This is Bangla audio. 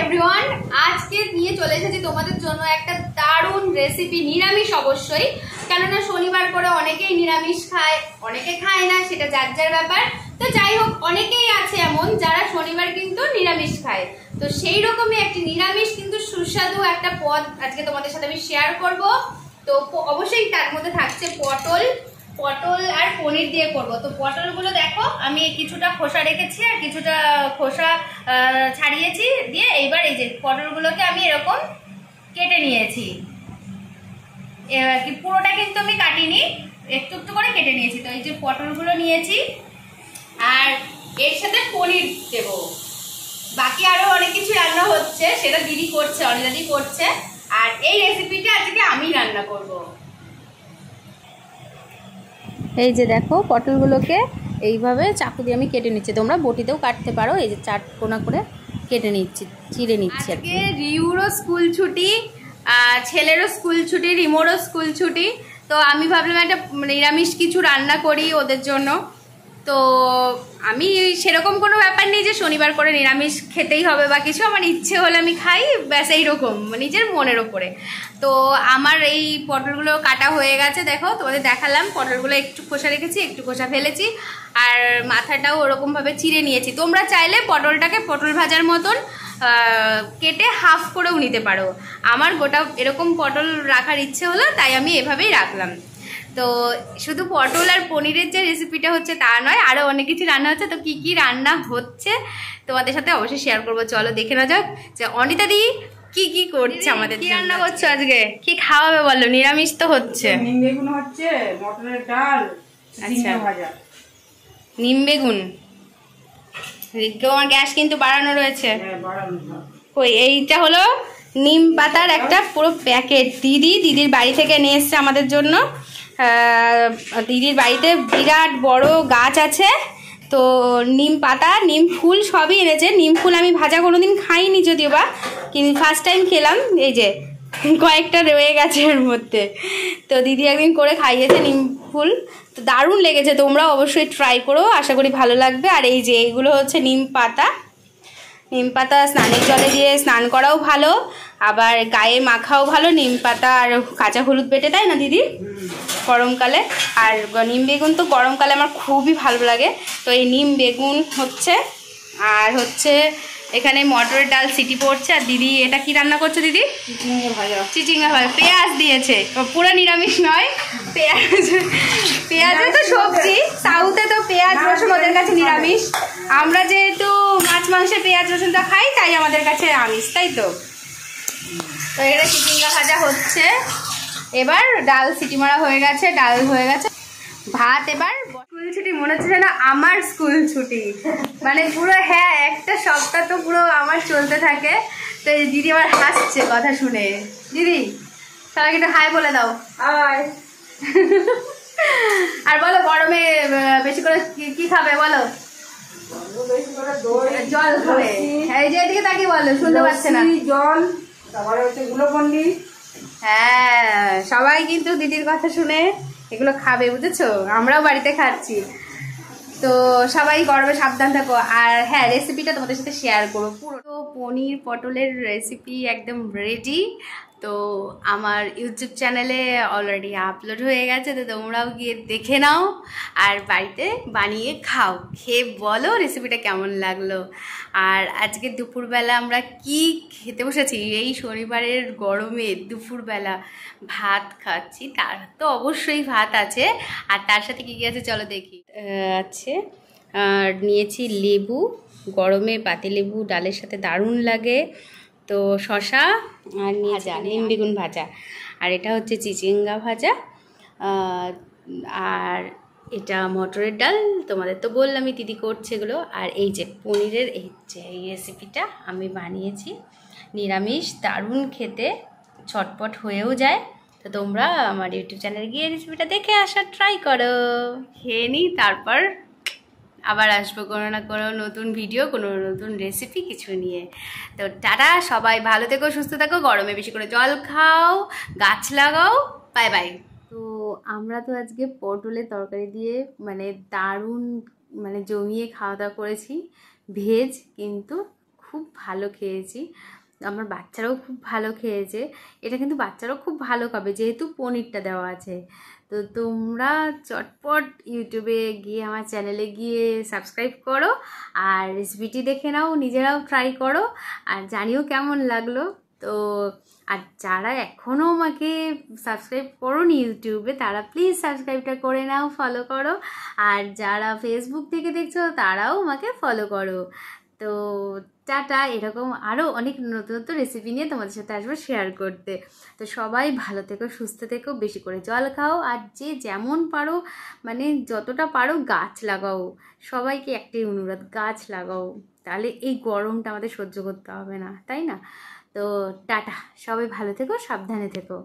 এভরিওয়ান, আজকে নিয়ে চলে এসেছি তোমাদের জন্য একটা দারুণ রেসিপি। নিরামিষ অবশ্যই, কেননা শনিবার করে অনেকেই নিরামিষ খায়, অনেকে খায় না, সেটা যার যার ব্যাপার। তো যাই হোক, অনেকেই আছে এমন যারা শনিবার কিন্তু নিরামিষ খায়। তো সেই রকমই একটি নিরামিষ কিন্তু সুস্বাদু একটা পদ আজকে তোমাদের সাথে আমি শেয়ার করব। তো অবশ্যই তার মধ্যে থাকছে পটল আর পনির দিয়ে করব। তো পটলগুলো দেখো, আমি কিছুটা খোসা রেখেছি আর কিছুটা খোসা ছাড়িয়েছি দিয়ে এইবার এই যে পটলগুলোকে আমি এরকম কেটে নিয়েছি। পুরোটা কিন্তু আমি কাটিনি, একটু একটু করে কেটে নিয়েছি। তো এই যে পটলগুলো নিয়েছি আর এর সাথে পনির দেব। বাকি আরো অনেক কিছু রান্না হচ্ছে, সেটা দিদি করছে, অনিলাদি করছে। আর এই রেসিপিটা আজকে আমি রান্না করব। এই যে দেখো, পটলগুলোকে এইভাবে চাকু দিয়ে আমি কেটে নিচ্ছি, তোমরা বটিতেও কাটতে পারো। এই যে চার কোনা করে কেটে নিচ্ছি, চিড়ে নিচ্ছি। আজকে রিউরও স্কুল ছুটি, ছেলেরও স্কুল ছুটি, রিমোরও স্কুল ছুটি। তো আমি ভাবলাম একটা নিরামিষ কিছু রান্না করি ওদের জন্য। তো আমি সেরকম কোনো ব্যাপার নেই যে শনিবার করে নিরামিষ খেতেই হবে বা কিছু, আমার ইচ্ছে হলে আমি খাই, ব্যাস এইরকম নিজের মনের ওপরে। তো আমার এই পটলগুলো কাটা হয়ে গেছে, দেখো তোমাদের দেখালাম। পটলগুলো একটু খোসা রেখেছি, একটু খোসা ফেলেছি, আর মাথাটাও ওরকমভাবে চিড়ে নিয়েছি। তোমরা চাইলে পটলটাকে পটল ভাজার মতন কেটে হাফ করেও নিতে পারো। আমার গোটা এরকম পটল রাখার ইচ্ছে হলো, তাই আমি এভাবেই রাখলাম। তো শুধু পটল আর পনিরের যে রেসিপিটা হচ্ছে তা নয়, আরও অনেক কিছু রান্না হচ্ছে। তো কি কি রান্না হচ্ছে তোমাদের সাথে অবশ্যই শেয়ার করবো। চলো দেখে নেওয়া যাক যে অনিতা দি কি কি করছে আমাদের। কি রান্না করছো আজকে, কি খাওয়াবে বলো? নিরামিষ তো হচ্ছে, নিম বেগুন হচ্ছে, মটরের ডাল, আচ্ছা ভাজা। নিম বেগুন, আমার গ্যাস কিন্তু বাড়ানো রয়েছে। ওই এইটা হলো নিম পাতার একটা পুরো প্যাকেট, দিদির বাড়ি থেকে নিয়ে এসছে আমাদের জন্য। দিদির বাড়িতে বিরাট বড় গাছ আছে, তো নিম পাতা নিম ফুল সবই এনেছে। নিম ফুল আমি ভাজা কোনোদিন খাইনি যদিও বা, কিন্তু ফার্স্ট টাইম খেলাম। এই যে কয়েকটা রয়ে গেছে এর মধ্যে, তো দিদি একদিন করে খাইয়েছে নিম ফুল, তো দারুণ লেগেছে। তোমরাও অবশ্যই ট্রাই করো, আশা করি ভালো লাগবে। আর এই যে এইগুলো হচ্ছে নিম পাতা স্নানের জলে দিয়ে স্নান করাও ভালো, আবার গায়ে মাখাও ভালো। নিম পাতা আর কাঁচা হলুদ বেটে, তাই না দিদি, গরমকালে। আর নিম বেগুন তো গরমকালে আমার খুবই ভালো লাগে। তো এই নিম বেগুন হচ্ছে, আর হচ্ছে এখানে মটরের ডাল সিটি পড়ছে। আর দিদি এটা কি রান্না করছে দিদি? চিচিঙ্গা ভাজা, পেঁয়াজ দিয়েছে, পুরো নিরামিষ নয়, পেঁয়াজে তো সবজি, সাউথে তো পেঁয়াজ রসুন ওদের কাছে নিরামিষ। আমরা যেহেতু মাছ মাংসে পেঁয়াজ রসুনটা খাই, তাই আমাদের কাছে আমিষ, তাই তো। তো এখানে চিচিঙ্গা ভাজা হচ্ছে। এবার ডাল সিটি মারা হয়ে গেছে, ডাল হয়ে গেছে, ভাত। এবার স্কুল ছুটি মনে হচ্ছে না আমার স্কুল ছুটি, মানে পুরো, হ্যাঁ, একটা সপ্তাহ তো পুরো আমার চলতে থাকে। তো এই দিদি আবার হাসছে কথা শুনে। দিদি সবাইকে একটু হাই বলে দাও। হাই। আর বলো, গরমে বেশি করে কি খাবে বলো? জল খাবে। এই যে এদিকে তাকিয়ে বলো, শুনতে পাচ্ছে না। জল, তারপরে হচ্ছে গ্লুকন্ডি। হ্যাঁ, সবাই কিন্তু দিদির কথা শুনে এগুলো খাবে, বুঝেছো? আমরাও বাড়িতে খাচ্ছি। তো সবাই গরমে সাবধান থাকো। আর হ্যাঁ, রেসিপিটা তোমাদের সাথে শেয়ার করবো পুরো। তো পনির পটলের রেসিপি একদম রেডি। তো আমার ইউটিউব চ্যানেলে অলরেডি আপলোড হয়ে গেছে, তো তোমরাও গিয়ে দেখে নাও আর বাড়িতে বানিয়ে খাও, খেয়ে বলো রেসিপিটা কেমন লাগলো। আর আজকে দুপুরবেলা আমরা কি খেতে বসেছি, এই শনিবারের গরমে দুপুরবেলা ভাত খাচ্ছি। তার তো অবশ্যই ভাত আছে, আর তার সাথে কী কী আছে চলো দেখি। আছে, আর নিয়েছি লেবু, গরমে পাতিলেবু ডালের সাথে দারুণ লাগে। তো শশা, আর নিয়েছি নিম বেগুন ভাজা, আর এটা হচ্ছে চিচিঙ্গা ভাজা, আর এটা মটরের ডাল। তোমাদের তো বললামই দিদি করছে এগুলো। আর এই যে পনিরের এই যে এই রেসিপিটা আমি বানিয়েছি, নিরামিষ, দারুণ খেতে, ছটপট হয়েও যায়। তো তোমরা আমার ইউটিউব চ্যানেলে গিয়ে রেসিপিটা দেখে আসার ট্রাই করো, খেয়ে নিই, তারপর আবার আসবো কোনো না কোনো নতুন ভিডিও, কোনো নতুন রেসিপি কিছু নিয়ে। তো টাটা, সবাই ভালো থেকো, সুস্থ থাকো, গরমে বেশি করে জল খাও, গাছ লাগাও, বাই বাই। তো আমরা তো আজকে পটলের তরকারি দিয়ে মানে দারুণ, মানে জমিয়ে খাওয়া দাওয়া করেছি, ভেজ, কিন্তু খুব ভালো খেয়েছি, আমার বাচ্চারাও খুব ভালো খেয়েছে। এটা কিন্তু বাচ্চারাও খুব ভালো খাবে যেহেতু পনিরটা দেওয়া আছে। তো তোমরা চটপট ইউটিউবে গিয়ে আমার চ্যানেলে গিয়ে সাবস্ক্রাইব করো আর রেসিপিটি দেখে নাও, নিজেরাও ট্রাই করো আর জানিও কেমন লাগলো। তো আর যারা এখনও আমাকে সাবস্ক্রাইব করোনি ইউটিউবে তারা প্লিজ সাবস্ক্রাইবটা করে নাও, ফলো করো। আর যারা ফেসবুক থেকে দেখছো তারাও আমাকে ফলো করো। তো টাটা, এরকম আরও অনেক নতুন নতুন রেসিপি নিয়ে তোমাদের সাথে আসবো শেয়ার করতে। তো সবাই ভালো থেকো, সুস্থ থেকো, বেশি করে জল খাও আর যে যেমন পারো মানে যতটা পারো গাছ লাগাও। সবাইকে একটাই অনুরোধ, গাছ লাগাও, তাহলে এই গরমটা আমাদের সহ্য করতে হবে না, তাই না? তো টাটা, সবাই ভালো থেকো, সাবধানে থেকো।